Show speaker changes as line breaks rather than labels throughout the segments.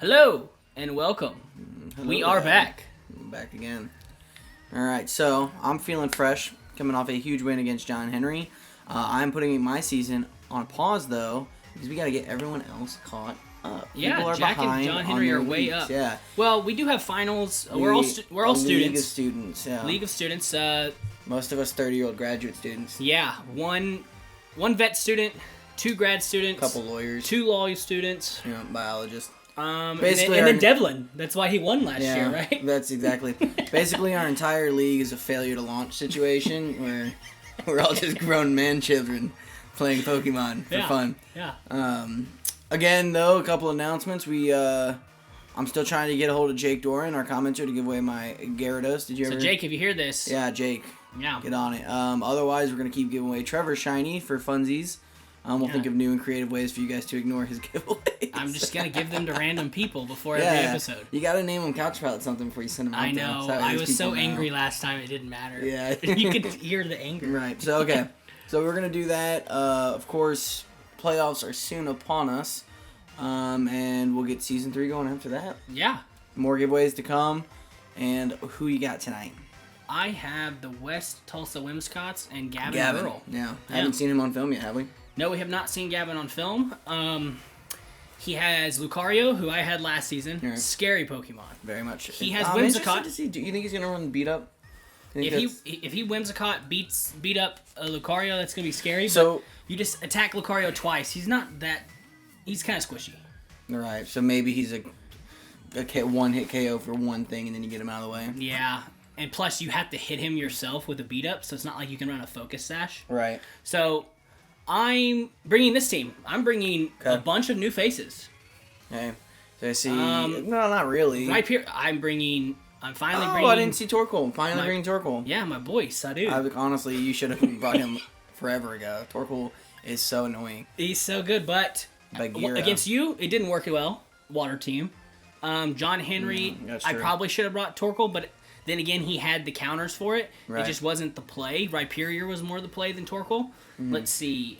Hello and welcome.
Hello
We are
there.
back.
Back again. All right, so I'm feeling fresh, coming off a huge win against John Henry. I'm putting my season on pause though, because we got to get everyone else caught up.
Yeah,
People are
Jack and
behind
John
on
Henry
their
are way
leagues.
up.
Yeah,
Well, we do have finals. We're all
League of
students.
students. Yeah,
League of students.
most of us 30-year-old graduate students.
Yeah, one vet student, two grad students,
Couple lawyers.
two law students.
Biologists.
Basically, and then Devlin. That's why he won last year, right?
That's exactly. Basically, our entire league is a failure to launch situation where we're all just grown man children playing Pokemon for fun.
Yeah.
Again, though, a couple announcements. I'm still trying to get a hold of Jake Doran, our commenter, to give away my Gyarados. Did you ever?
So Jake, if you hear this,
Yeah, Jake.
yeah.
Get on it. Otherwise, we're gonna keep giving away Trevor Shiny for funsies. We'll think of new and creative ways for you guys to ignore his giveaways.
I'm just gonna give them to random people before every episode.
You gotta name them Couch Palette something before you send them out.
I know.
There.
I was so angry last time; it didn't matter.
Yeah.
You could hear the anger.
Right. So okay. So we're gonna do that. Of course, playoffs are soon upon us, and we'll get season 3 going after that.
Yeah.
More giveaways to come. And who you got tonight?
I have the West Tulsa Whimsicots and Gavin Earl.
Yeah. Haven't seen him on film yet, have we?
No, we have not seen Gavin on film. He has Lucario, who I had last season.
Right.
Scary Pokemon.
Very much.
He has
I'm
Whimsicott.
interested to see. Do you think he's gonna run beat up?
If he Whimsicott beat up a Lucario, that's gonna be scary.
So-
but you just attack Lucario twice. He's not that. He's kind of squishy.
Right. So maybe he's a one-hit KO for one thing, and then you get him out of the way.
Yeah, and plus you have to hit him yourself with a beat up, so it's not like you can run a focus sash.
Right.
So I'm bringing this team. I'm bringing a bunch of new faces.
Okay. So I see. No, not really.
Right here, I'm finally
Oh,
bringing.
I didn't see Torkoal. Finally bringing Torkoal.
Yeah, my boy, Sadu.
Honestly, you should have brought him forever ago. Torkoal is so annoying.
He's so good, but
Bagheera.
against you, it didn't work well. Water team. John Henry,
that's
I
true.
probably should have brought Torkoal, but then again, he had the counters for it.
Right.
It just wasn't the play. Rhyperior was more the play than Torkoal. Let's see.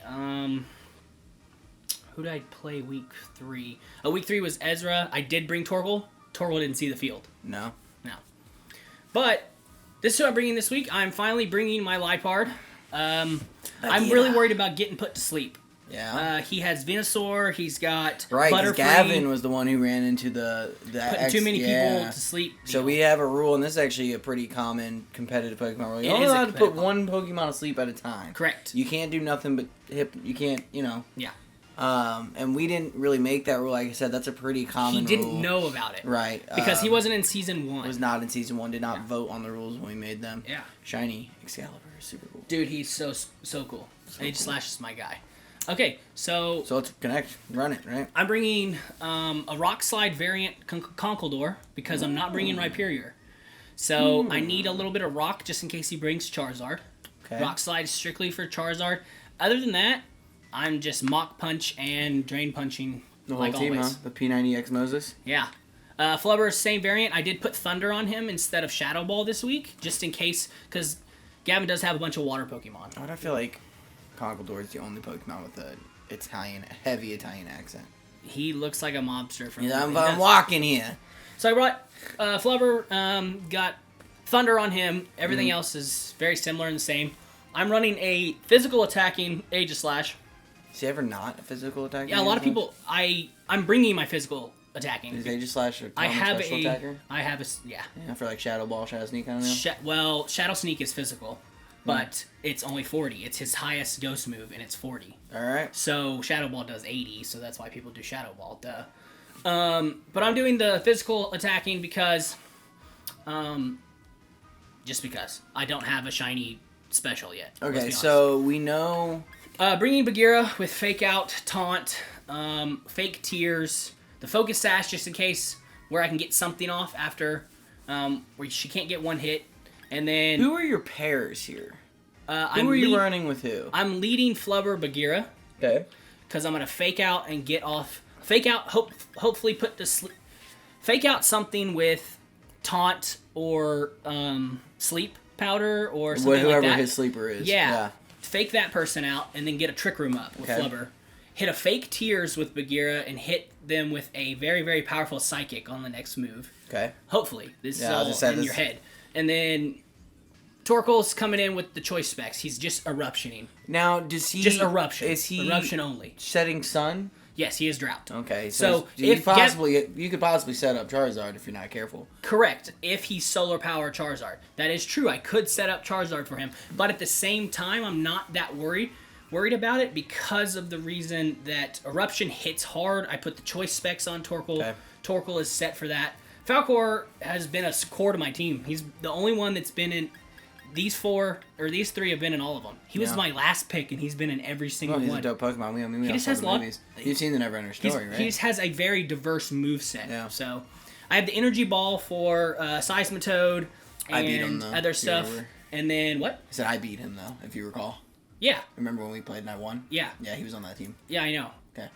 Who did I play week 3? Week 3 was Ezra. I did bring Torkoal. Torkoal didn't see the field.
No.
No. But this is who I'm bringing this week. I'm finally bringing my Lipard. I'm really worried about getting put to sleep.
Yeah.
He has Venusaur. He's got
Right, because
Butterfree.
Gavin was the one who ran into the
Putting too many people to sleep.
So
deal.
we have a rule, and this is actually a pretty common competitive Pokemon rule. You're
It
only
is a
allowed to put
competitive
one Pokemon to sleep at a time.
Correct.
You can't do nothing but you can't,
Yeah.
And we didn't really make that rule. Like I said, that's a pretty common
He didn't
rule.
know about it.
Right.
Because he wasn't in season 1.
Was not in season 1. Did not vote on the rules when we made them.
Yeah.
Shiny Excalibur is super cool.
Dude, he's so cool. Slash is my guy. Okay, so
So let's connect, run it, right?
I'm bringing a Rock Slide variant Conkeldurr because I'm not bringing Rhyperior. So I need a little bit of Rock just in case he brings Charizard.
Okay.
Rock Slide is strictly for Charizard. Other than that, I'm just Mach Punch and Drain Punching
The whole
like
team,
always.
huh? The P90X Moses.
Yeah. Flubber, same variant. I did put Thunder on him instead of Shadow Ball this week, just in case, because Gavin does have a bunch of water Pokemon.
Why do I feel like Conkeldurr is the only Pokemon with a heavy Italian accent?
He looks like a mobster from.
Yeah,
he
I'm
does.
walking here.
So I brought Flubber, got Thunder on him. Everything else is very similar and the same. I'm running a physical attacking Aegislash.
Is he ever not a physical attacker?
Yeah, a lot of people. I'm bringing my physical attacking.
Is Aegislash a
I
common
have
special attacker?
yeah.
Yeah, for like Shadow Ball, Shadow Sneak, I don't know.
Well, Shadow Sneak is physical, but it's only 40. It's his highest ghost move, and it's 40.
Alright.
So Shadow Ball does 80, so that's why people do Shadow Ball. Duh. But I'm doing the physical attacking because, just because I don't have a shiny special yet. let's be
Okay,
honest.
so we know...
Bringing Bagheera with Fake Out, Taunt, Fake Tears, the Focus Sash just in case where I can get something off after where she can't get one hit, and then
Who are your pairs here?
I'm
Who are you running with who?
I'm leading Flubber Bagheera.
Okay.
Because I'm going to fake out and get off. Fake out, hopefully put to sleep. Fake out something with Taunt or Sleep Powder or something
Whoever
like that.
his sleeper is.
Yeah. Fake that person out and then get a Trick Room up with
Okay.
Flubber. hit a fake Tears with Bagheera and hit them with a very, very powerful Psychic on the next move.
Okay.
Hopefully. This is
Yeah, I was
all
just saying
in
this-
your head. And then Torkoal's coming in with the choice specs. He's just eruptioning.
Now, does he...
Just eruption.
Is he
Eruption only.
setting sun?
Yes, he is drought.
Okay,
So,
you
if
you could possibly set up Charizard if you're not careful.
Correct. If he's solar power Charizard. That is true. I could set up Charizard for him. But at the same time, I'm not that worried about it because of the reason that Eruption hits hard. I put the choice specs on Torkoal.
Okay.
Torkoal is set for that. Falcor has been a core to my team. He's the only one that's been in these three have been in all of them. He was
Yeah.
my last pick, and he's been in every single
He's
one.
a dope Pokemon. We
He just has
movies. You've seen the Neverending Story, right?
He just has a very diverse moveset.
Yeah.
So I have the Energy Ball for Seismitoad and
I beat him, though,
other
if you
stuff.
remember.
And then what?
I said I beat him, though, if you recall.
Yeah.
Remember when we played and I won?
Yeah.
Yeah, he was on that team.
Yeah, I know.
Okay.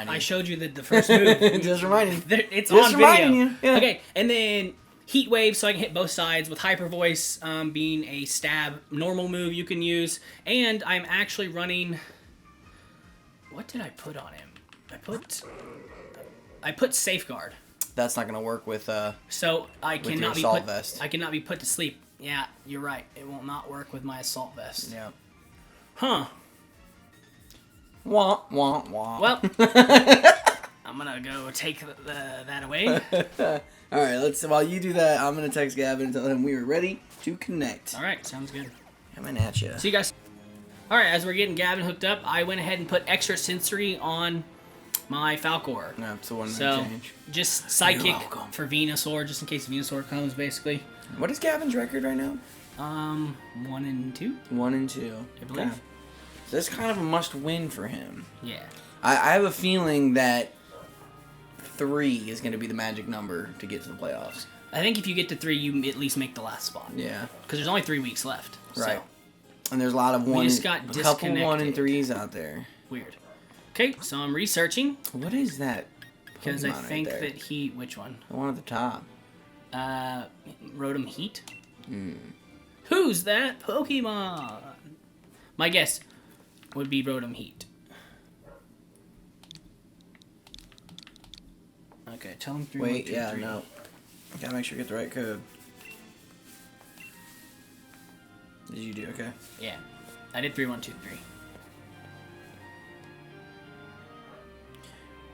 I showed you the first move.
Just reminding you.
It's
Just
on video.
reminding you, yeah.
Okay, and then Heat Wave, so I can hit both sides with Hyper Voice being a stab normal move you can use. And I'm actually running. What did I put on him? I put Safeguard.
That's not going to work with...
So I
your
cannot be
assault
put.
vest.
I cannot be put to sleep. Yeah, you're right. It will not work with my assault vest.
Yeah.
Huh.
Wah, wah, wah.
Well, I'm gonna go take that away.
All right, while you do that, I'm going to text Gavin and tell him we were ready to connect.
All right, sounds good.
Coming at you.
See you guys. All right, as we're getting Gavin hooked up, I went ahead and put extra sensory on my Falcor.
No, it's the one
So
change.
just Psychic
welcome.
for Venusaur, just in case Venusaur comes, basically.
What is Gavin's record right now?
1 and 2,
1 and 2.
I believe.
Okay. So that's kind of a must-win for him.
Yeah.
I have a feeling that 3 is going to be the magic number to get to the playoffs.
I think if you get to 3, you at least make the last spot.
Yeah.
Because there's only 3 weeks left.
Right.
So,
And there's a lot of one,
just got
a couple 1 and
disconnected.
3s out there.
weird. Okay, so I'm researching
What is that?
because I
Pokemon right
think
there?
that he. Which one?
The one at the top.
Rotom Heat.
Hmm.
Who's that Pokemon? My guess would be Rotom Heat. Okay, tell him 3,
Wait,
1, 2,
yeah,
3.
no. Gotta make sure you get the right code. Did you do okay?
Yeah, I did 3, 1, 2, 3.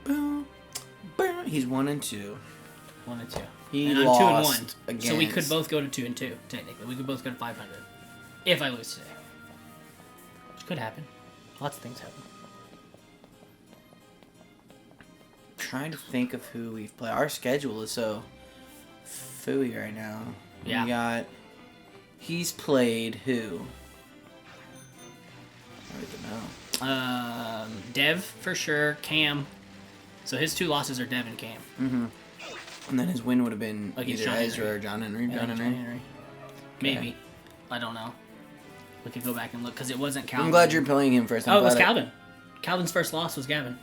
Boom, boom. He's 1 and 2.
1 and 2.
He
and I'm
lost
2 and 1. So we could
against-
both go to 2 and 2. Technically, we could both go to 500 if I lose today, which could happen. Lots of things happen.
Trying to think of who we've played. Our schedule is so phooey right now.
Yeah.
He's played who? I don't even know.
Dev for sure. Cam. So his 2 losses are Dev and Cam.
And then his win would have been
Against
either
John
Ezra
Henry.
or John Henry.
Yeah,
John Henry.
Maybe. I don't know. We could go back and look because it wasn't Calvin.
I'm glad you're playing him first. I'm
Oh, it was
glad
Calvin. Calvin's first loss was Gavin.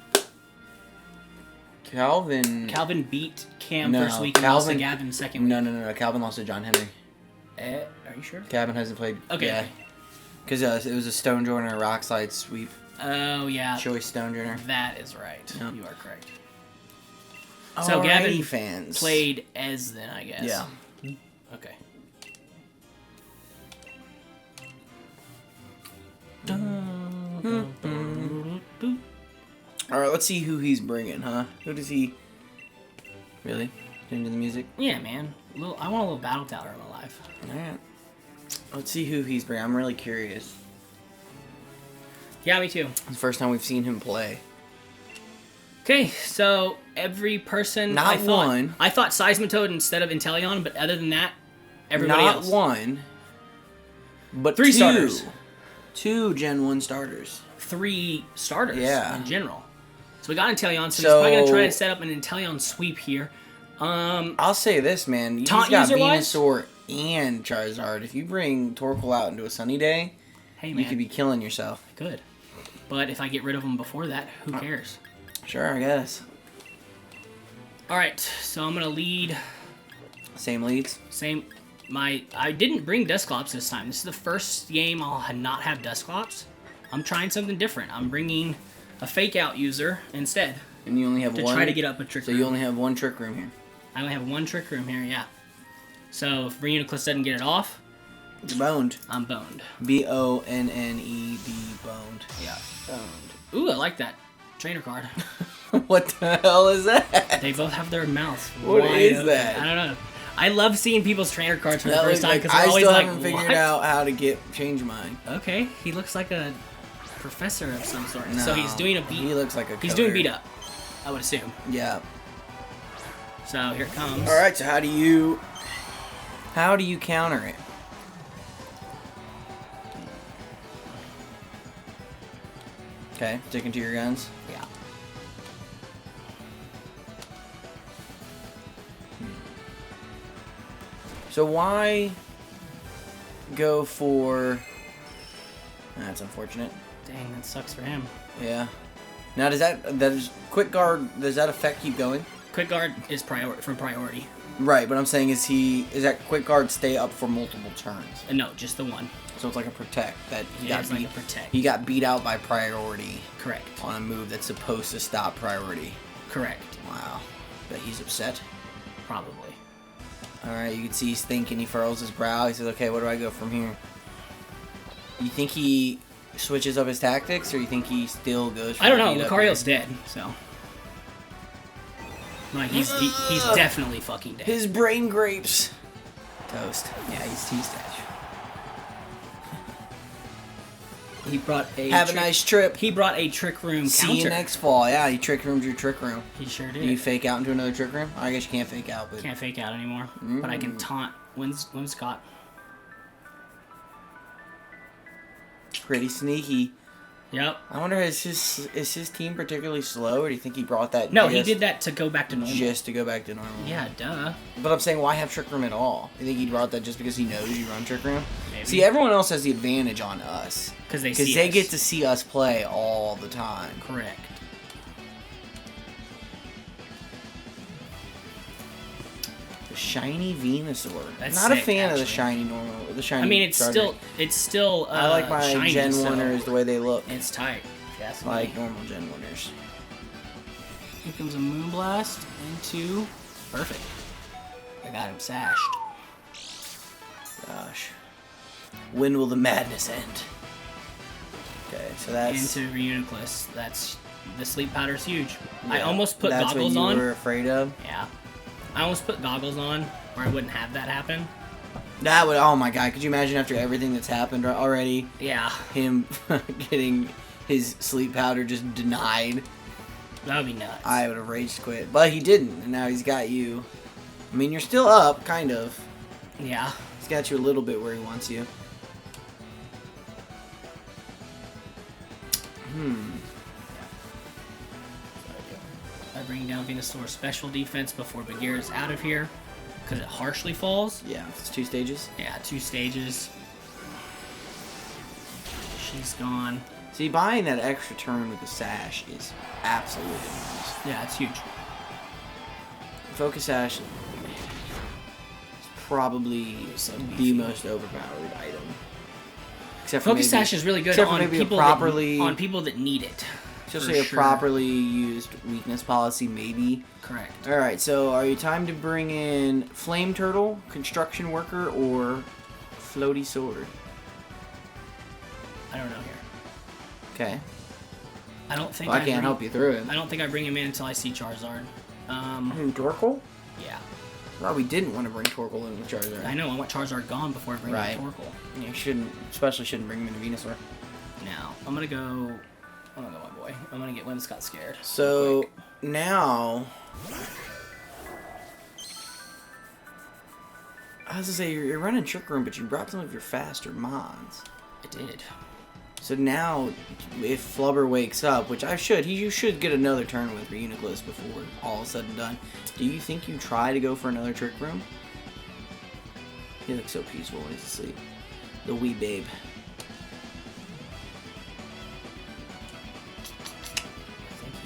Calvin.
Calvin beat Cam
No,
first week and lost to
Calvin-
Gavin second week.
No. Calvin lost to John Henry.
Are you sure?
Calvin hasn't played.
Okay.
Yeah. Because it was a Stone Joiner Rock Slide sweep.
Oh, yeah.
Choice Stone Joiner.
That is right.
Yep.
You are correct. So Gavin
fans
Played Ez then, I guess.
Yeah.
Okay.
All right, let's see who he's bringing, huh? Who does he? Really? Into the music?
Yeah, man. I want a little Battle Tower in my life.
All right. Let's see who he's bringing. I'm really curious.
Yeah, me too.
It's the first time we've seen him play.
Okay, so every person
Not
I thought
one.
I thought Seismitoad instead of Inteleon, but other than that, everybody
Not
else.
one, but
3
two.
starters.
2 Gen 1 starters.
3 starters
Yeah.
in general. So we got Inteleon, so, he's
So-
probably gonna try to set up an Inteleon sweep here.
I'll say this, man. He's
Taunt
got
user-wise?
Venusaur and Charizard. If you bring Torkoal out into a sunny day,
Hey
you
man,
could be killing yourself.
good. But if I get rid of them before that, who cares?
Sure, I guess.
All right, so I'm gonna lead.
Same leads.
I didn't bring Dusclops this time. This is the first game I'll not have Dusclops. I'm trying something different. I'm bringing a fake out user instead
And you only have
to
one.
try to get up a trick
So
room.
you only have one trick room here.
I only have one trick room here, yeah. So if Reuniclus doesn't get it off,
You're boned.
I'm boned.
B-O-N-N-E-D, boned.
Yeah, boned. Ooh, I like that trainer card.
What the hell is that?
They both have their mouths.
What
wide
is
open.
that?
I don't know. I love seeing people's trainer cards for the
That
first
looks
time because
I
they're always
still
like,
haven't figured
what?
out how to change mine.
Okay, he looks like a professor of some sort.
No,
So he's doing a
He
beat.
looks like a
He's
coder.
doing beat up, I would assume.
Yeah.
So here it comes.
All right. So how do you counter it? Okay, sticking to your guns.
Yeah.
So why go for? That's unfortunate.
Dang, that sucks for him.
Yeah. Now does quick guard, does that affect keep going?
Quick guard is priority.
Right, but I'm saying is that quick guard stay up for multiple turns?
No, just the one.
So it's like a protect that he
Yeah,
got
it's like
beat.
a protect.
He got beat out by priority
Correct.
on a move that's supposed to stop priority.
Correct.
Wow. Bet he's upset.
Probably.
All right, you can see he's thinking. He furrows his brow. He says, "Okay, where do I go from here?" You think he switches up his tactics, or you think he still goes? For
I don't know.
beat up
Lucario's
here?
dead, so. Like he's definitely fucking dead.
His brain grapes. Toast.
Yeah, he's dead. He brought a
Have a nice trip.
He brought a trick room
See
counter.
you next fall. Yeah, he trick roomed your trick room.
He sure did.
Do you fake out into another trick room? I guess you can't fake out, but
Can't fake out anymore, but I can taunt Whimsicott.
pretty sneaky.
Yep.
I wonder is his team particularly slow, or do you think he brought that?
No, he did that to go back to normal.
just to go back to normal.
Yeah, duh.
But I'm saying, why have trick room at all? You think he brought that just because he knows you run trick room?
Maybe.
See, everyone else has the advantage on us
Because they
because
see
they
us.
get to see us play all the time.
Correct.
The shiny Venusaur.
That's
Not a
sick,
fan of the
actually.
shiny normal. The shiny.
I mean, it's
Charger.
still.
I like my
shiny,
Gen
so
1ers the way they look.
It's tight. Yes.
Like normal Gen 1ers.
Here comes a Moonblast into perfect. I got him sashed.
Gosh. When will the madness end? Okay, so that's
Into Reuniclus. That's the sleep powder's huge. I almost put
that's
goggles
what you
on.
were afraid of.
Yeah. I almost put goggles on where I wouldn't have that happen.
That would. Oh my god! Could you imagine after everything that's happened already,
Yeah.
him getting his sleep powder just denied?
That would be nuts.
I would have rage quit, but he didn't, and now he's got you. I mean, you're still up, kind of.
Yeah.
He's got you a little bit where he wants you.
I bring down Venusaur's special defense before Bagheera's out of here. Because it harshly falls.
Yeah, it's 2 stages.
Yeah, 2 stages. She's gone.
See, buying that extra turn with the sash is absolutely nice.
Yeah, it's huge.
Focus Sash is probably the most overpowered item. Except for
Focus
maybe,
Sash is really good
except for
on
maybe a
people,
properly,
on people that need it.
especially
for
a
sure.
properly used weakness policy, maybe.
Correct.
All right, so are you time to bring in Flame Turtle, Construction Worker, or Floaty Sword?
I don't know here.
Okay,
I don't think
well, I can't help you through it.
I don't think I bring him in until I see Charizard.
Torkoal?
Yeah.
Well, we didn't want to bring Torkoal in with Charizard.
I know. I want Charizard gone before I bring
Right.
in Torkoal.
You shouldn't, especially shouldn't bring him into Venusaur.
Now, I'm gonna go, my boy. I'm gonna get Whimsicott scared.
So
Quick.
now, I was gonna say you're running Trick Room, but you brought some of your faster mons.
I did.
So now, if Flubber wakes up, which you should get another turn with Reuniclus before all is said and done. Do you think you try to go for another Trick Room? He looks so peaceful when he's asleep. The wee babe.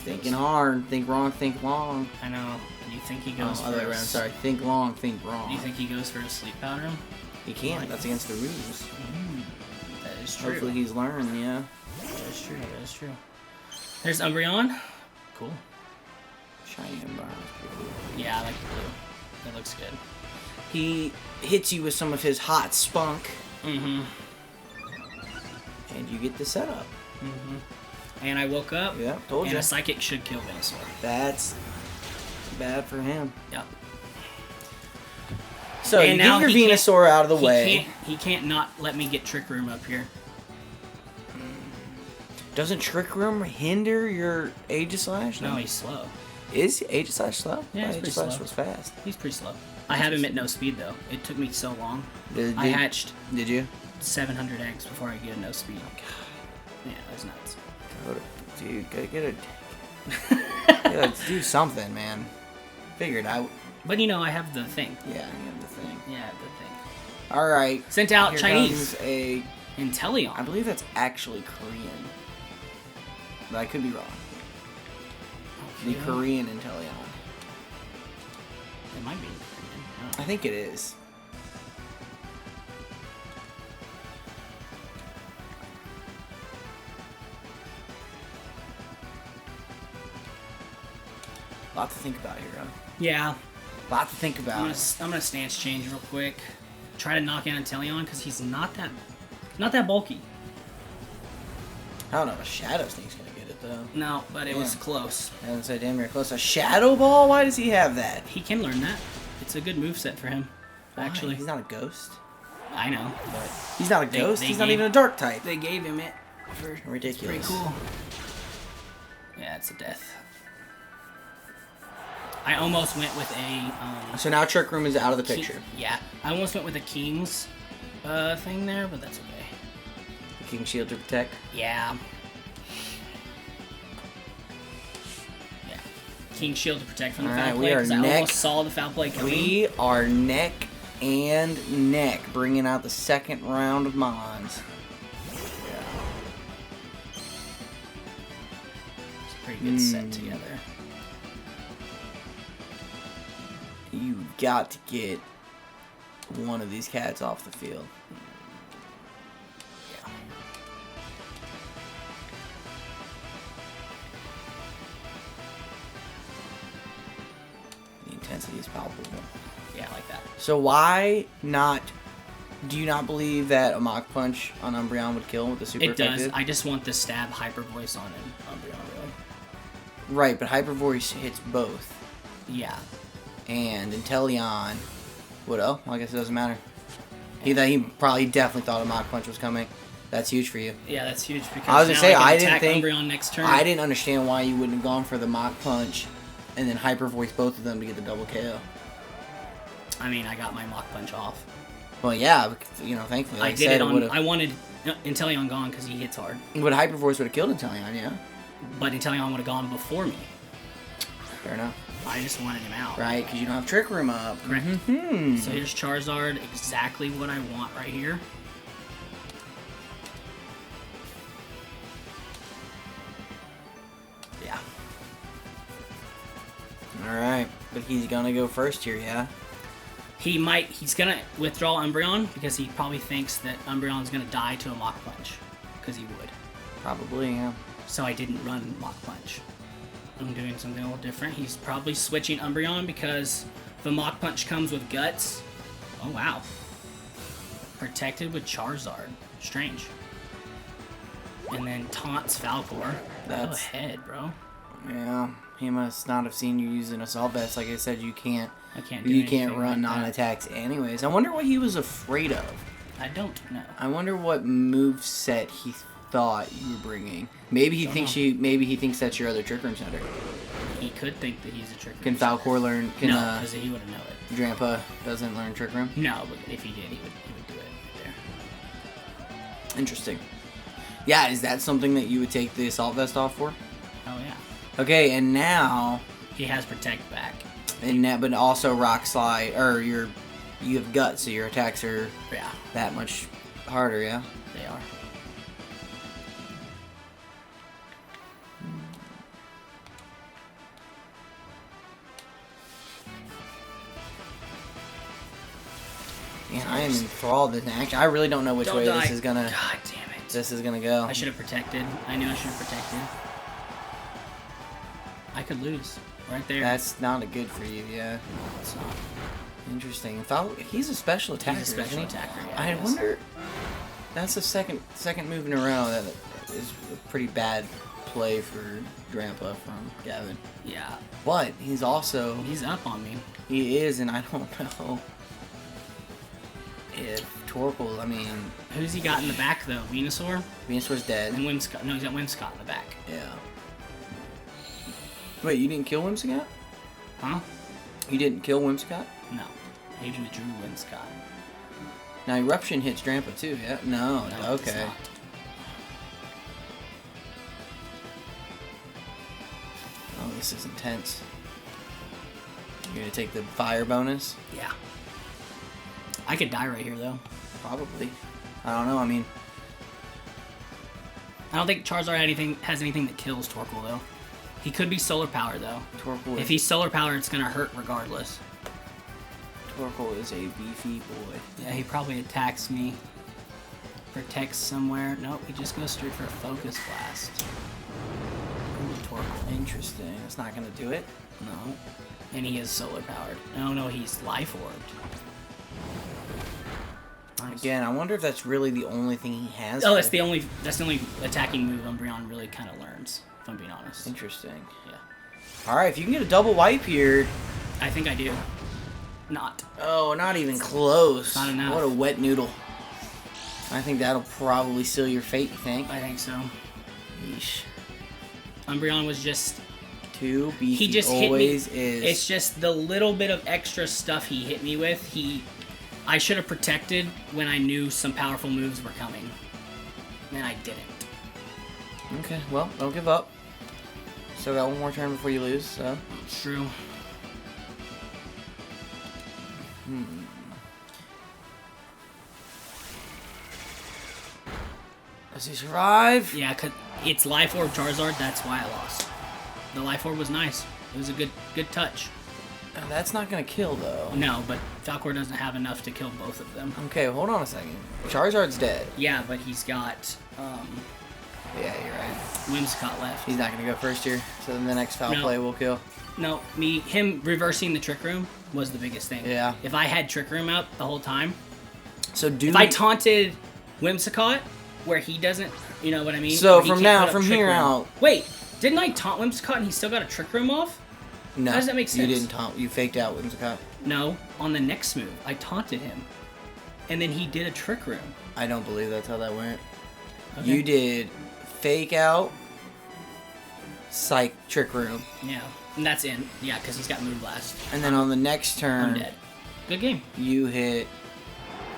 Thinking hard, think wrong, think long.
I know. Do you think he
Oh,
goes
other way
for
around. Sorry, think long, think wrong.
Do you think he goes for a sleep powder?
He can't. That's against the rules.
That is true.
Hopefully he's learned. Yeah.
That is true. That is true. There's Umbreon. Cool.
Shiny Umbreon is pretty cool.
Yeah, I like the blue. That looks good.
He hits you with some of his hot spunk,
Mm-hmm.
and you get the setup.
Mm-hmm. And I woke up.
Yeah, told
and
you.
a Psychic should kill Venusaur.
That's bad for him.
Yep.
So
And
you
now
get your
he can't-
Venusaur out of the way.
He can't not let me get Trick Room up here.
Doesn't Trick Room hinder your Aegislash?
No, he's slow.
Is Aegislash slow?
Yeah, he's pretty
Aegislash
slow.
was fast.
He's pretty slow. I have him at no speed though. It took me so long.
Did
I hatched
Did you?
700 eggs before I get a no speed. Yeah, that's nuts.
Dude, gotta do something, man. Figure it out.
But you know, I have the thing.
Yeah, I have the thing.
Yeah, the thing.
All right.
Sent out
Here
Chinese.
comes I
Inteleon.
believe that's actually Korean, but I could be wrong. The
Okay.
Korean Inteleon.
It might be Korean.
I think it is. Lot to think about here, huh?
Yeah.
Lot to think
I'm
about.
gonna stance change real quick. Try to knock out Inteleon because he's not that bulky.
I don't know if a Shadow Sneak's gonna get it though.
No, but it was
Yeah.
close.
I didn't say damn near close. A Shadow Ball? Why does he have that?
He can learn that. It's a good moveset for him.
Why?
Actually,
He's not a ghost.
I know, but
He's not a
They-
ghost.
they
He's not
gave-
even a dark type.
they gave him it.
Ridiculous.
Pretty cool. Yeah, it's a death. I almost went with a
So now Trick Room is out of the picture.
Yeah, I almost went with a King's thing there, but that's okay.
The King Shield to protect.
Yeah. Yeah. King Shield to protect from the
Alright,
foul
we
play
are
because I
neck-
almost saw the foul play coming.
We are neck and neck, bringing out the second round of Mons.
It's a pretty good set together.
You've got to get one of these cats off the field.
Yeah.
The intensity is palpable.
Yeah, I like that.
So why not? Do you not believe that a Mach Punch on Umbreon would kill with the super
It does.
effective?
I just want the stab hyper voice on him. Umbreon, really.
Right, but Hyper Voice hits both.
Yeah.
And Inteleon would. Oh, well, I guess it doesn't matter. He probably definitely thought a Mach Punch was coming. That's huge for you.
Yeah, that's huge because
I was gonna
now
say,
can
I didn't
attack
think-
Umbreon next turn.
I didn't understand why you wouldn't have gone for the Mach Punch and then Hyper Voice both of them to get the double KO.
I mean, I got my Mach Punch off.
Well, yeah, because, thankfully, like
I did
said,
it on.
would've-
I wanted Inteleon gone because he hits hard,
But Hyper Voice would have killed Inteleon, yeah.
but Inteleon would have gone before me.
Fair enough.
I just wanted him out.
Right, because you don't have Trick Room up.
Correct.
Hmm.
So here's Charizard, exactly what I want right here. Yeah.
Alright, but he's gonna go first here, yeah?
He's gonna withdraw Umbreon because he probably thinks that Umbreon's gonna die to a Mach Punch. Because he would.
Probably, yeah.
So I didn't run Mach Punch. I'm doing something a little different. He's probably switching Umbreon because the Mach Punch comes with Guts. Oh, wow. Protected with Charizard. Strange. And then taunts Falcor. Go
That's-
ahead, bro.
Yeah, he must not have seen you using Assault Vest. Like I said, you can't
I can't do
you can't
anything
run
like that.
non-attacks anyways. I wonder what he was afraid of.
I don't know.
I wonder what move set he thought you were bringing. Maybe he thinks maybe he thinks that's your other Trick Room center.
He could think that he's a Trick Room.
Can Falcor learn? Can
No, because he wouldn't know it.
Drampa doesn't learn Trick Room?
No, but if he did, he would do it right there.
Interesting. Yeah, is that something that you would take the Assault Vest off for?
Oh, yeah.
Okay, and now,
He has Protect back.
but also Rock Slide, or you have Guts, so your attacks are
Yeah,
that much harder, yeah?
they are.
Man, I am enthralled in action. I really don't know which way this is gonna
God damn it.
go.
I should have protected. I knew I should have protected. I could lose right there.
That's not a good for you, yeah.
It's not.
Interesting. He's a special attacker.
He's a special
isn't he?
attacker. Yeah,
I
he is.
wonder. That's the second move in a row that is a pretty bad play for Grandpa from Gavin.
Yeah.
But he's also
He's up on me.
he is, and I don't know if Torkoal. I mean,
Who's he got in the back though? Venusaur
Venusaur's dead.
and Whimsicott. No, he's got Whimsicott in the back.
Yeah. Wait, you didn't kill Whimsicott?
Huh?
You didn't kill Whimsicott?
No. He withdrew Whimsicott.
Now Eruption hits Drampa too, yeah? No,
No, it's
okay.
not.
Oh, this is intense. You're gonna take the fire bonus?
Yeah. I could die right here though.
Probably. I don't know, I mean,
I don't think Charizard has anything that kills Torkoal though. He could be solar power though.
Torkoal
If he's solar power, it's gonna hurt regardless.
is a beefy boy.
Yeah, he probably attacks me. Protects somewhere. Nope, he just goes straight for a focus blast. Ooh, Torkoal.
Interesting. That's not gonna do it.
No. And he is solar powered. No, he's life orbed. Nice.
Again, I wonder if that's really the only thing he has.
Oh, that's the only attacking move Umbreon really kind of learns, if I'm being honest.
Interesting.
Yeah.
Alright, if you can get a double wipe here.
I think I do. Not.
Oh, not even close.
Not enough.
What a wet noodle. I think that'll probably seal your fate, you think?
I think so.
Yeesh.
Umbreon was just...
Too beefy.
He just hit me.
Always is.
It's just the little bit of extra stuff he hit me with. I should have protected when I knew some powerful moves were coming. And I didn't.
Okay, well, don't give up. Still got one more turn before you lose, so.
It's true.
Does he survive?
Yeah, 'cause it's Life Orb Charizard, that's why I lost. The Life Orb was nice. It was a good touch.
Oh, that's not gonna kill, though.
No, but Falcor doesn't have enough to kill both of them.
Okay, hold on a second. Charizard's dead.
Yeah, but he's got
Yeah, you're right.
Whimsicott left.
He's not gonna go first here, so then the next foul
No.
play will kill.
No, him reversing the Trick Room was the biggest thing.
Yeah.
If I had Trick Room out the whole time,
So
if I taunted Whimsicott where he doesn't, you know what I mean?
So
Where he
from
can't
now-
put up
from
Trick
here
Room.
out-
Wait, didn't I taunt Whimsicott and he still got a Trick Room off?
No.
How does that make
You
sense?
didn't taunt. You faked out Whimsicott.
No, on the next move, I taunted him. And then he did a Trick Room.
I don't believe that's how that went.
Okay.
You did fake out, psych, trick room,
Yeah, and that's in. Yeah, because he's got Moonblast.
and then on the next
I'm
turn,
dead. Good game.
you hit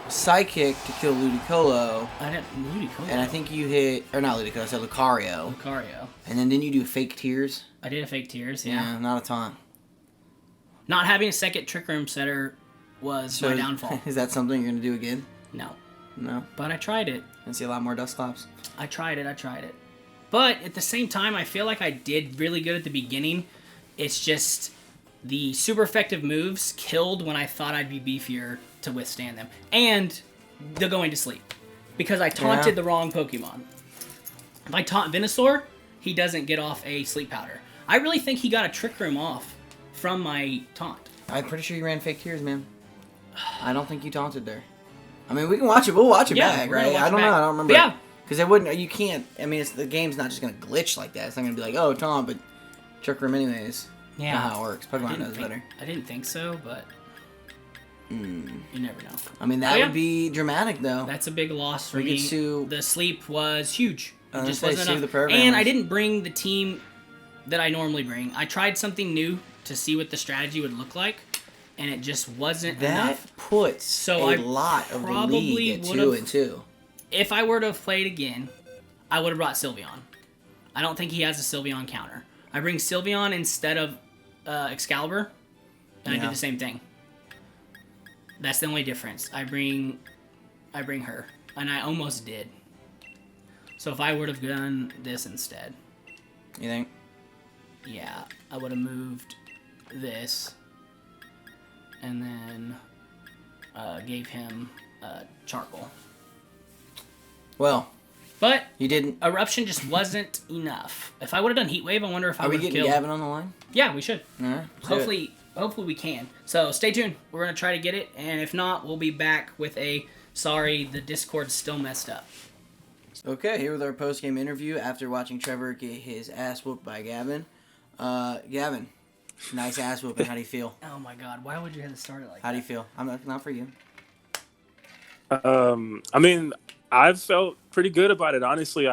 Psychic to kill Ludicolo,
I didn't Ludicolo.
and I think you hit, or not Ludicolo, so Lucario.
Lucario.
And then didn't you do fake tears?
I did a fake tears. Yeah.
Not a taunt.
Not having a second Trick Room setter was my downfall.
Is that something you're gonna do again?
No,
No.
but I tried it.
And see a lot more dust claps.
I tried it. But at the same time, I feel like I did really good at the beginning. It's just the super effective moves killed when I thought I'd be beefier to withstand them. And the going to sleep. Because I taunted
Yeah.
the wrong Pokemon. If I taunt Venusaur, he doesn't get off a sleep powder. I really think he got a Trick Room off from my taunt.
I'm pretty sure you ran fake tears, man. I don't think you taunted there. I mean, we can watch it. We'll watch it
Yeah,
back,
we're gonna
right?
watch
I
it
don't know.
back.
I don't remember.
But yeah.
Because it wouldn't. You can't. I mean, the game's not just gonna glitch like that. It's not gonna be like, oh, taunt, but trick room anyways.
Yeah.
Not how it works. Pokemon knows better.
I didn't think so, but you never know.
I mean, that
Oh, yeah.
would be dramatic, though.
That's a big loss for
We
me.
could sue-
The sleep was huge.
I
It
was
just
gonna
wasn't
say, sue
enough.
the programmers.
And I didn't bring the team that I normally bring. I tried something new to see what the strategy would look like, and it just wasn't
that
enough.
puts
So
a
I
lot of the
probably
league at
would've-
2-2.
If I were to have played again, I would have brought Sylveon. I don't think he has a Sylveon counter. I bring Sylveon instead of Excalibur, and I
Yeah.
do the same thing. That's the only difference. I bring her, and I almost did. So if I would have done this instead,
You think?
yeah, I would have moved this, and then gave him charcoal.
Well,
But
You didn't.
Eruption just wasn't enough. If I would have done Heat Wave, I wonder if I
Are we
would have
getting
killed.
Gavin on the line?
Yeah, we should.
All right. let's do it.
Hopefully we can. So stay tuned. We're gonna try to get it, and if not, we'll be back with a sorry, the Discord's still messed up.
Okay, here with our post-game interview after watching Trevor get his ass whooped by Gavin. Gavin, nice ass whooping. How do you feel?
Oh my God, why would you have to start it like
How do
that?
you feel? I'm not for you.
I mean, I've felt pretty good about it. Honestly,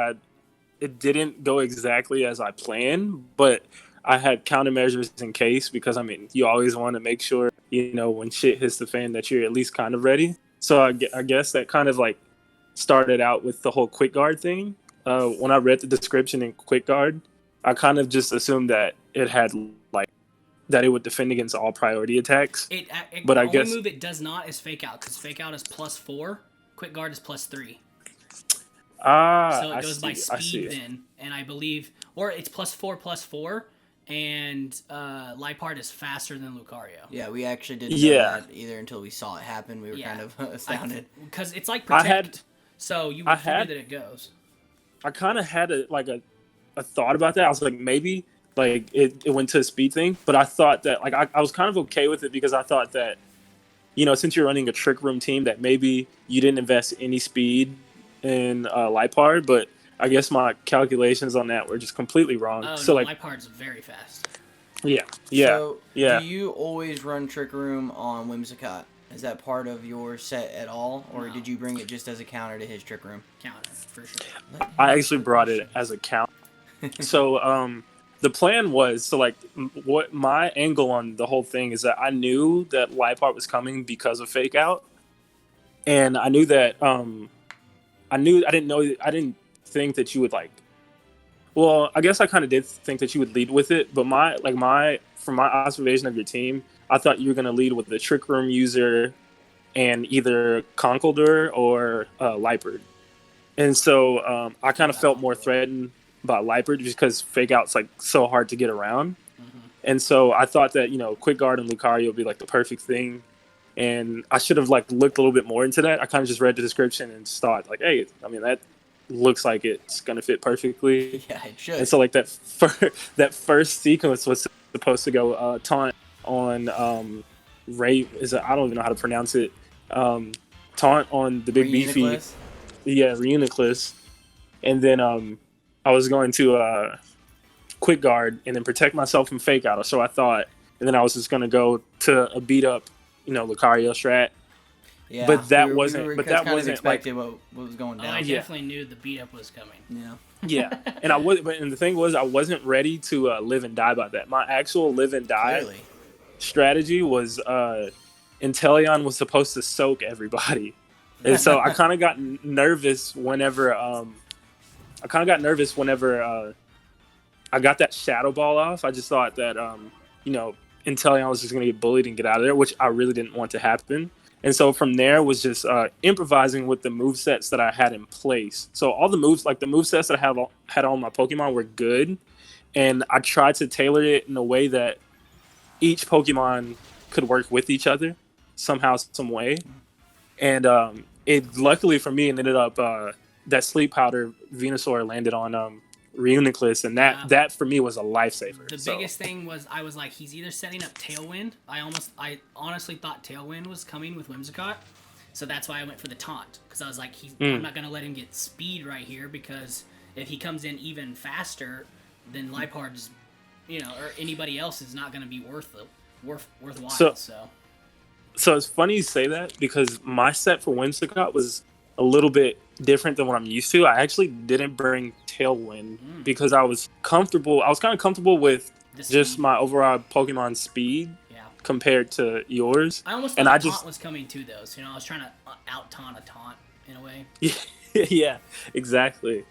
it didn't go exactly as I planned, but I had countermeasures in case because, I mean, you always want to make sure, when shit hits the fan that you're at least kind of ready. So I guess that kind of like started out with the whole quick guard thing. When I read the description in quick guard, I kind of just assumed that it had that it would defend against all priority attacks.
But
I
the only
guess
move it does not is Fake Out, because Fake Out is +4, Quick Guard is +3. So it goes by speed then, and I believe, or it's +4, and Lipard is faster than Lucario.
Yeah, we actually didn't know that either until we saw it happen. We were kind of astounded.
Because it's like Protect, so you would figure that it goes.
I kind of had a thought about that. I was like, maybe it went to a speed thing, but I thought that I was kind of okay with it because I thought that, since you're running a Trick Room team, that maybe you didn't invest any speed in Lipard, but I guess my calculations on that were just completely wrong.
Oh,
so
no, Lipard's very fast.
Yeah.
So,
do
you always run Trick Room on Whimsicott? Is that part of your set at all, or did you bring it just as a counter to his Trick Room?
Counter, for sure.
I actually brought it as a count. So, the plan was what my angle on the whole thing is that I knew that Lipard was coming because of Fake Out, and I knew that I didn't think that you would well, I guess I kind of did think that you would lead with it, but from my observation of your team, I thought you were going to lead with the Trick Room user and either Conkeldurr or Lipard. And so I kind of felt more threatened by Lipard just because Fake Out's so hard to get around. Mm-hmm. And so I thought that, Quick Guard and Lucario would be the perfect thing. And I should have looked a little bit more into that. I kind of just read the description and just thought hey, I mean, that looks like it's going to fit perfectly.
Yeah, it should.
And so that first sequence was supposed to go taunt on Ray. I don't even know how to pronounce it. Taunt on the big beefy. Yeah, Reuniclus. And then I was going to Quick Guard and then protect myself from Fake Out. So I thought, and then I was just going to go to a beat up, Lucario strat.
Yeah,
but that
we
wasn't. But that wasn't
expected what was going down.
I definitely knew the beat up was coming.
Yeah.
Yeah, and and the thing was, I wasn't ready to live and die by that. My actual live and die strategy was Inteleon was supposed to soak everybody, and so I kind of got nervous whenever I got that Shadow Ball off. I just thought that Inteleon was just going to get bullied and get out of there, which I really didn't want to happen. And so from there was just improvising with the movesets that I had in place. So all the moves, the movesets that I had on my Pokemon were good. And I tried to tailor it in a way that each Pokemon could work with each other somehow, some way. And it luckily for me, it ended up that Sleep Powder Venusaur landed on Reuniclus, and that for me was a lifesaver.
The biggest thing was I was like, he's either setting up Tailwind. I honestly thought Tailwind was coming with Whimsicott, so that's why I went for the taunt, because I was like, I'm not gonna let him get speed right here, because if he comes in even faster, then Lipard's, or anybody else is not gonna be worthwhile.
So it's funny you say that, because my set for Whimsicott was a little bit different than what I'm used to. I actually didn't bring Tailwind because I was comfortable. I was kind of comfortable with just my overall Pokemon speed compared to yours.
I almost thought taunt was coming too, though. So, I was trying to out taunt a taunt in a way.
Yeah, exactly.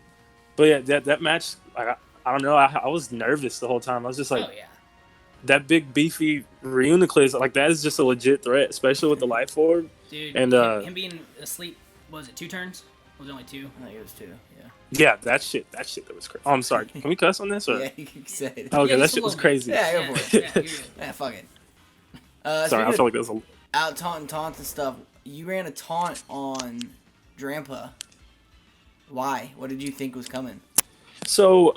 But yeah, that match, I don't know. I was nervous the whole time. I was just that big beefy Reuniclus, that is just a legit threat, especially with the Life Orb.
Dude,
and
him being asleep. Was it 2 turns? Was it only 2?
I think it was 2. Yeah.
Yeah, that shit that was crazy. Oh, I'm sorry. Can we cuss on this? Or?
Yeah, you can say it.
Okay, that shit was crazy.
Yeah, go for it. Yeah, fuck it.
Sorry, I felt like there was a
out taunt and stuff. You ran a taunt on Drampa. Why? What did you think was coming?
So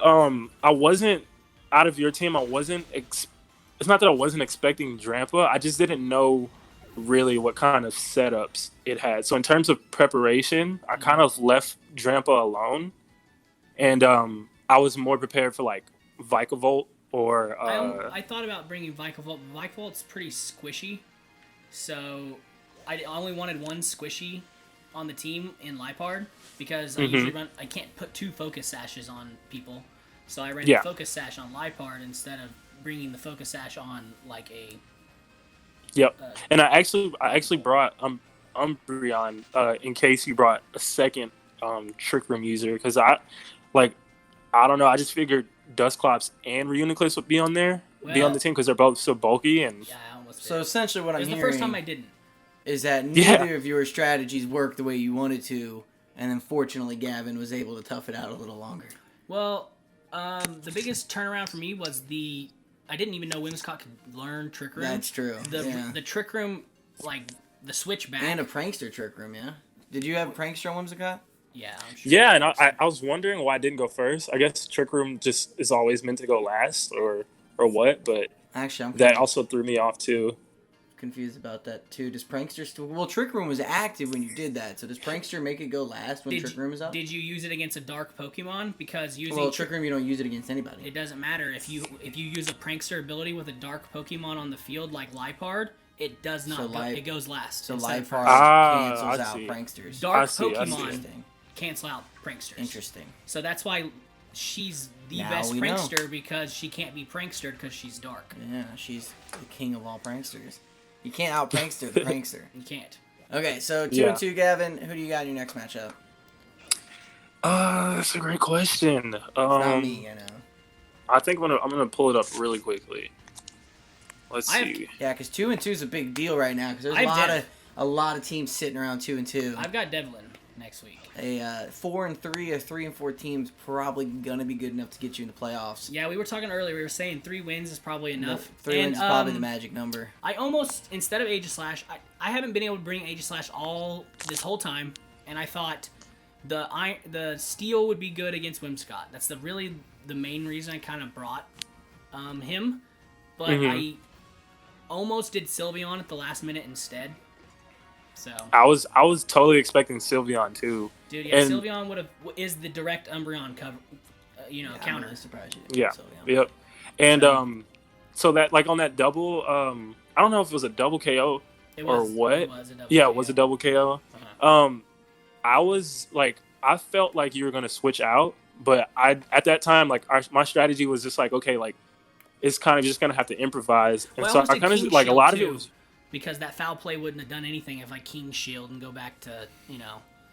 I wasn't out of your team. I wasn't. It's not that I wasn't expecting Drampa. I just didn't know really what kind of setups it had. So in terms of preparation, I kind of left Drampa alone, and I was more prepared for like Vikavolt or
I thought about bringing Vikavolt. Vikavolt's pretty squishy, so I only wanted one squishy on the team in Lipard because I can't put 2 focus sashes on people, so I ran the focus sash on Lipard instead of bringing the focus sash on like a.
Yep, and I actually brought Umbreon in case you brought a second Trick Room user because I don't know. I just figured Dusclops and Reuniclus would be on there, be on the team because they're both so bulky and.
Yeah, I almost.
So essentially, what I'm hearing.
It was the first time I didn't.
Is that neither of your strategies worked the way you wanted to, and then fortunately Gavin was able to tough it out a little longer.
Well, the biggest turnaround for me was I didn't even know Whimsicott could learn Trick Room.
That's true.
The Trick Room, like the switch back.
And a Prankster Trick Room, yeah. Did you have a Prankster on Whimsicott?
Yeah, I'm sure.
Yeah, and I was wondering why I didn't go first. I guess Trick Room just is always meant to go last, or what, but
actually,
that also threw me off too.
Confused about that too. Does Prankster still? Well, Trick Room was active when you did that. So does Prankster make it go last when Trick Room is up?
Did you use it against a dark Pokemon? Because
Trick Room, you don't use it against anybody.
It doesn't matter if you use a Prankster ability with a dark Pokemon on the field like Lipard. It does not. It goes last.
So Lipard cancels out Pranksters.
Dark Pokemon cancel out Pranksters.
Interesting.
So that's why she's the best Prankster because she can't be Prankstered because she's dark.
Yeah, she's the king of all Pranksters. You can't out Prankster the Prankster.
You can't.
Okay, so 2-2, Gavin. Who do you got in your next matchup?
That's a great question.
Not me, you know.
I think I'm gonna pull it up really quickly. Let's see.
Yeah, because 2-2 is a big deal right now because there's a lot of teams sitting around 2-2.
I've got Devlin next week.
4-3 or 3-4 teams probably gonna be good enough to get you in the playoffs.
Yeah, we were talking earlier. We were saying 3 wins is probably enough.
3 wins is probably the magic number.
I almost instead of Aegislash, I haven't been able to bring Aegislash all this whole time, and I thought the Steel would be good against Whimsicott. That's really the main reason I kind of brought him, but I almost did Sylveon at the last minute instead. So
I was totally expecting Sylveon too.
Dude, yeah, Sylveon is the direct Umbreon cover, counter.
I'm really surprised you
didn't
Sylveon.
Yep. And so that like on that double, I don't know if it was a double KO or what.
It was a double
yeah,
KO.
It was a double KO. I was like, I felt like you were gonna switch out, but at that time, like my strategy was just like, okay, like it's kind of just gonna have to improvise, and so I kind of like a lot of it was.
Because that foul play wouldn't have done anything if I King Shield and go back to,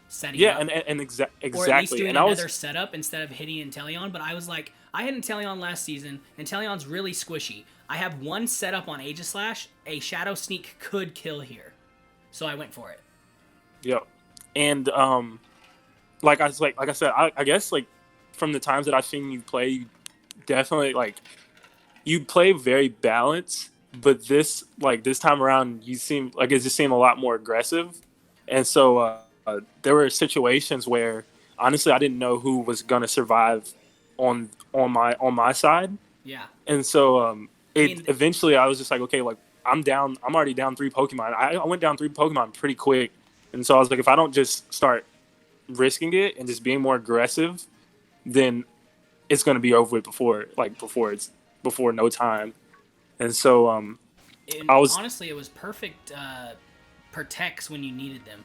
setting up.
Yeah, and exactly.
Or at least doing another setup instead of hitting Inteleon. But I was like, I had Inteleon last season. Inteleon's really squishy. I have one setup on Aegislash. A Shadow Sneak could kill here. So I went for it.
Yep. And, like I said, I guess, like, from the times that I've seen you play, you definitely, like, you play very balanced. But this time around, you seem like it just seemed a lot more aggressive, and so there were situations where honestly I didn't know who was gonna survive on my side.
Yeah.
And so eventually I was just like, okay, like I'm already down 3 Pokemon. I went down 3 Pokemon pretty quick, and so I was like, if I don't just start risking it and just being more aggressive, then it's gonna be over with before no time. And so,
honestly, it was perfect protects when you needed them.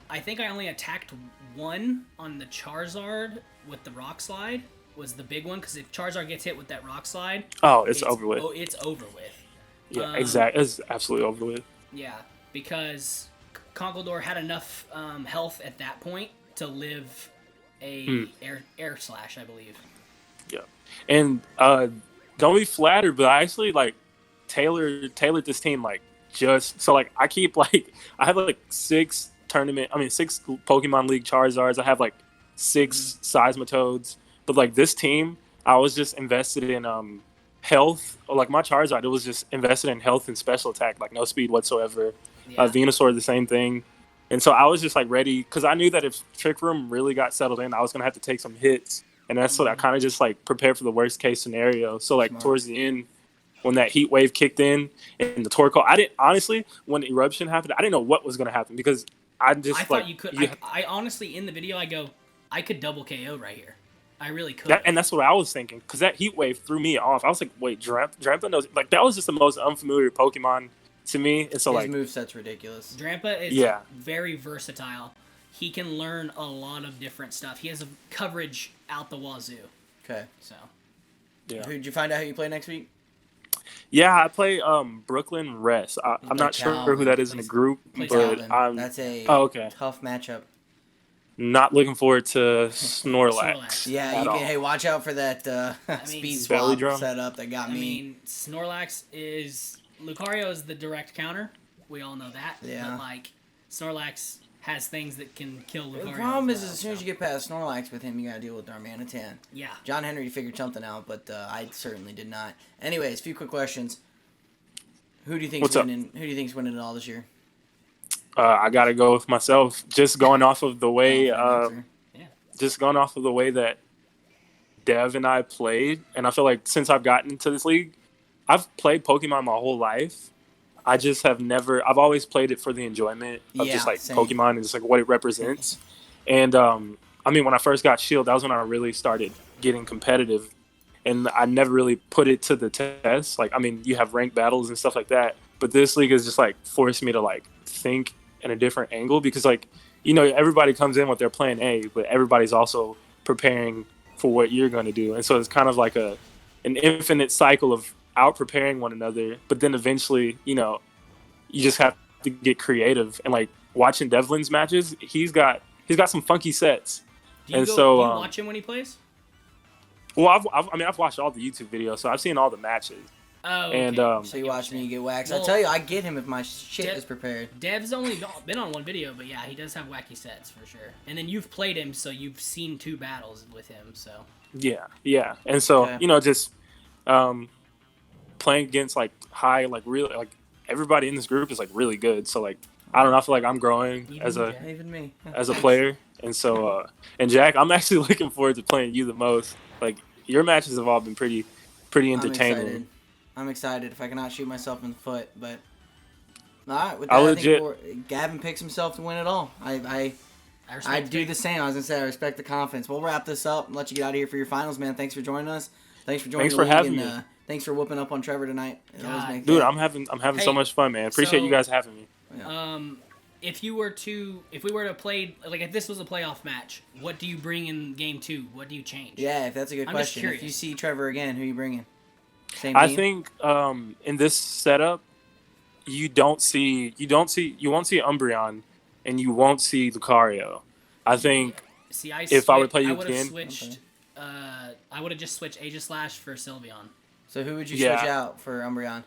I think I only attacked one on the Charizard with the Rock Slide was the big one because if Charizard gets hit with that Rock Slide,
it's over with.
It's over with.
Yeah, exactly. It's absolutely over with.
Yeah, because Conkeldurr had enough health at that point to live a air slash, I believe.
Yeah, and don't be flattered, but I actually like tailored this team like just so like I keep like I have like 6 Pokemon League Charizards. I have like 6 Seismitoads, but like this team, I was just invested in health. Like my Charizard, it was just invested in health and special attack, like no speed whatsoever. Yeah. Venusaur, the same thing, And so I was just like ready because I knew that if Trick Room really got settled in, I was gonna have to take some hits, and that's what I kind of just like prepared for the worst case scenario. So like
Smart.
towards the end, when that heat wave kicked in and the Torkoal, I didn't honestly when the eruption happened, I didn't know what was gonna happen because I just
I
like
thought you could.
you-
I honestly, in the video, I go, I could double KO right here. I really could.
and that's what I was thinking because that heat wave threw me off. I was like, wait, Drampa knows like that was just the most unfamiliar Pokemon to me, and so
His
like
moveset's ridiculous.
Drampa is
Yeah.
very versatile. He can learn a lot of different stuff. He has a coverage out the wazoo.
Okay.
So
yeah.
Did you find out who you play next week?
Yeah, I play Brooklyn Rest. I'm
play
not sure
Calvin.
who that is in the group,
Plays
but
Calvin.
I'm
That's a
okay.
tough matchup.
Not looking forward to Snorlax.
Snorlax.
Yeah,
at
you
all.
can. Hey, watch out for that
mean,
speed
Belly
swap
drum.
setup that got
I
me.
mean, Snorlax is Lucario is the direct counter. We all know that.
Yeah.
But like, Snorlax has things that can kill Lucario.
The problem is,
well,
as soon as you get past Snorlax with him, you gotta deal with Darmanitan.
yeah.
John Henry figured something out, but I certainly did not. Anyways, a few quick questions. Who do you think's
What's up?
winning? Who do you think's winning it all this year?
I gotta go with myself. Just going off of the way,
Confident answer.
just going off of the way that Dev and I played, and I feel like since I've gotten into this league, I've played Pokemon my whole life. I just have never. I've always played it for the enjoyment of
Yeah,
just like
same.
Pokemon and just like what it represents. And I mean, when I first got Shield, that was when I really started getting competitive, and I never really put it to the test. Like, I mean, you have ranked battles and stuff like that, but this league has just like forced me to like think in a different angle because like everybody comes in with their plan A, but everybody's also preparing for what you're going to do, and so it's kind of like an infinite cycle of out preparing one another, but then eventually you just have to get creative. And like watching Devlin's matches, he's got some funky sets.
Do you,
And
do
so,
you watch him when he plays?
Well, I've watched all the YouTube videos, so I've seen all the matches.
Oh, okay.
And
So you watch me get waxed.
Well,
I tell you, I get him if my shit
Dev-
is prepared.
Dev's only been on one video, but yeah, he does have wacky sets for sure. And then you've played him, so you've seen 2 battles with him. So
Yeah, and so
Okay.
just playing against like high, like really, like everybody in this group is like really good. So like I don't know, I feel like I'm growing
Even
as a
Jack.
Even me.
as a player, and so and Jack, I'm actually looking forward to playing you the most. Like your matches have all been pretty entertaining.
I'm excited if I cannot shoot myself in the foot, but all right. With
I
that, I
legit-
think Gavin picks himself to win it all. I
respect
do
it.
the same. I was gonna say I respect the confidence. We'll wrap this up and let you get out of here for your finals, man. Thanks for joining us. Thanks for joining.
Thanks
the
for
league,
having
and,
me.
Thanks for whooping up on Trevor tonight. It always
God.
makes
Dude,
that-
I'm having so
Hey,
much fun, man. Appreciate
so-
you guys having me.
If we were to play, like if this was a playoff match, what do you bring in game 2? What do you change?
Yeah, if that's a good
I'm just
question. If you
curious.
see Trevor again, who are you bringing? Same
I
team?
think in this setup, you won't see Umbreon, and you won't see Lucario. I think
See, I
If I would play you
would have
again-
switched. I would have just switched Aegislash for Sylveon.
So who would you
Yeah.
switch out for Umbreon?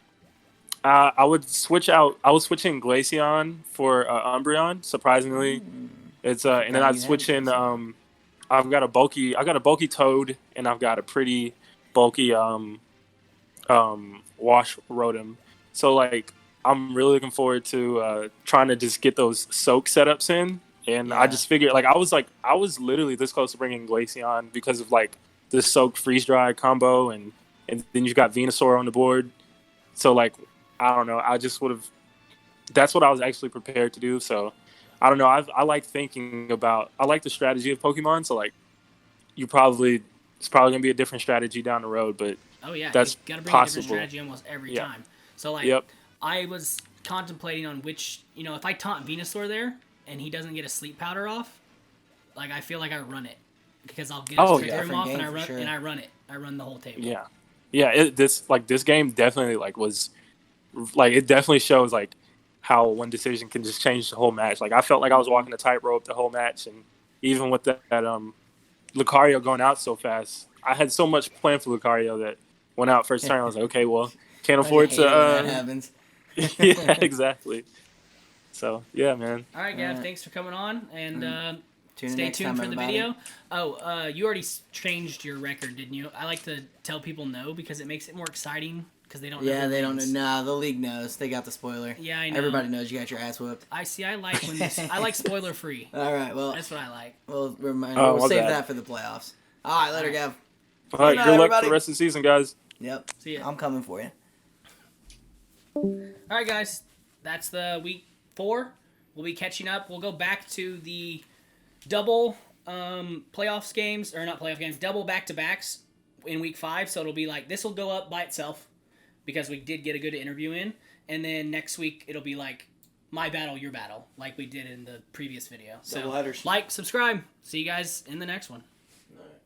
I would switch out. I was switching Glaceon for Umbreon. Surprisingly, it's and then
Forgot
I'd
you
switch
had
in.
Glaceon.
I got a bulky Toad, and I've got a pretty bulky Wash Rotom. So like, I'm really looking forward to trying to just get those soak setups in. And
Yeah.
I just figured like I was literally this close to bringing Glaceon because of like the soak freeze dry combo, and then you've got Venusaur on the board. So like, I don't know. I just would have. That's what I was actually prepared to do. So I don't know. I like thinking about. I like the strategy of Pokemon. So like, it's probably gonna be a different strategy down the road. But
Oh yeah,
That's
you gotta bring a
possible.
different strategy almost every
Yeah.
time. So like,
Yep.
I was contemplating on which, if I taunt Venusaur there and he doesn't get a sleep powder off, like I feel like I run it because I'll get
Oh,
a
yeah.
him off and
Different
I
game
run
for sure.
and I run it. I run the whole table.
yeah. This game definitely like was like it definitely shows like how one decision can just change the whole match. Like I felt like I was walking a tightrope the whole match, and even with that Lucario going out so fast, I had so much planned for Lucario that went out first turn. I was like, okay, well, can't afford
I hate it when that
to.
happens.
Yeah, exactly. So yeah, man.
All right, Gav,
Alright.
thanks for coming on and
Tune in
stay
next
tuned
time,
for the
everybody.
video. Oh, you already changed your record, didn't you? I like to tell people no because it makes it more exciting because they don't know.
Yeah,
who
they don't know.
wins.
Nah, the league knows. They got the spoiler.
Yeah, I know.
Everybody knows you got your ass whooped.
Yeah, I know.
Everybody knows you got your ass whooped.
I like when this. I like spoiler free.
All right, well,
That's what I like.
we'll
Oh, my
save
bad.
that for the playoffs. All right, later, Gav.
All right,
Good night,
good luck
everybody.
for the rest of the season, guys.
Yep.
See ya.
I'm coming for you.
All right, guys. That's the week 4. We'll be catching up. We'll go back to the double playoffs games, or not playoff games, double back-to-backs in week 5. So it'll be like, this will go up by itself because we did get a good interview in. And then next week, it'll be like my battle, your battle, like we did in the previous video. So
Double headers.
like, subscribe. See you guys in the next one.